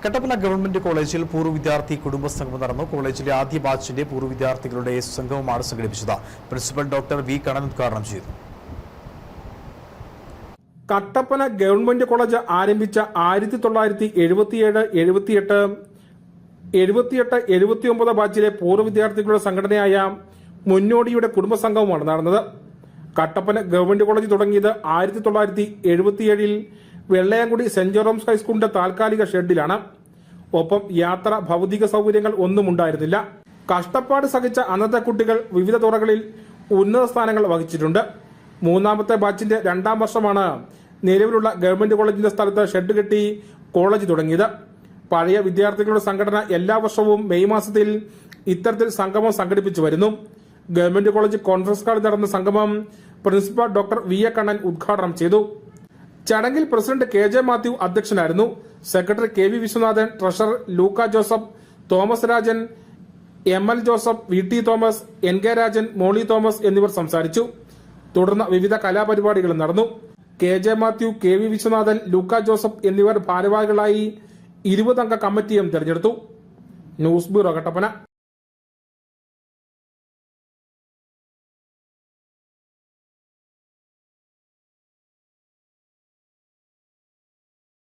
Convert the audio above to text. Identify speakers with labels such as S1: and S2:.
S1: Kattappana government കോളേജിൽ പൂർവ്വ വിദ്യാർത്ഥി കുടുംബസംഗമം നടന്നു. കോളേജിലെ ആദ്യ ബാച്ചിന്റെ പൂർവ്വ വിദ്യാർത്ഥികളുടെ സംഗമമാണ് സംഘടിപ്പിച്ചത്. പ്രിൻസിപ്പൽ ഡോക്ടർ വി കണ്ണൻ ഉദ്ഘാടനം ചെയ്തു.
S2: കട്ടപ്പന ഗവൺമെന്റ് കോളേജ് ആരംഭിച്ച 1977, 78, 79 ബാച്ചിലെ പൂർവ്വ വിദ്യാർത്ഥികളുടെ സംഘടനയായ മുന്നോടിയുടെ കുടുംബസംഗമമാണ് നടന്നത്. കട്ടപ്പന ഗവൺമെന്റ് കോളേജ് തുടങ്ങിയത് 1977 വെള്ളയാംകുടി സെന്റ് ജോർജ് ഹൈസ്കൂളിന്റെ താൽക്കാലിക ഷെഡിലാണ്. ഒപ്പം യാത്ര, ഭൗതിക സൗകര്യങ്ങൾ ഒന്നും ഉണ്ടായിരുന്നില്ല. കഷ്ടപ്പാട് സഹിച്ച അന്നത്തെ കുട്ടികൾ വിവിധ തുറകളിൽ ഉന്നത സ്ഥാനങ്ങൾ വഹിച്ചിട്ടുണ്ട്. മൂന്നാമത്തെ ബാച്ചിന്റെ 2ാം വർഷമാണ് നിലവിലുള്ള ഗവൺമെന്റ് കോളേജിന്റെ സ്ഥലത്ത് ഷെഡ് കെട്ടി കോളേജ് തുടങ്ങിയത്. പഴയ വിദ്യാർത്ഥികളുടെ സംഘടന എല്ലാ വർഷവും മെയ് മാസത്തിൽ ഇത്തരത്തിൽ സംഗമം സംഘടിപ്പിച്ചു വരുന്നു. ഗവൺമെന്റ് കോളേജ് കോൺഫറൻസ് ഹാളിൽ നടന്ന സംഗമം പ്രിൻസിപ്പൽ ഡോക്ടർ വി കണ്ണൻ ഉദ്ഘാടനം ചെയ്തു. ചടങ്ങിൽ പ്രസിഡന്റ് KJ മാത്യു അധ്യക്ഷനായിരുന്നു. Secretary KV Viswanathan, treasurer Luka Joseph, Thomas Rajan, ML Joseph, VT Thomas, NK Rajan, Molly Thomas എന്നിവർ സംസാരിച്ചു. തുടർന്ന് വിവിധ കലാപരിപാടികളും നടന്നു. KJ Mathew, KV Viswanathan, Luka Joseph എന്നിവർ ഭാരവാഹികളായി 20 അംഗ കമ്മിറ്റിയും തെരഞ്ഞെടുത്തു. News bureau, Kattappana.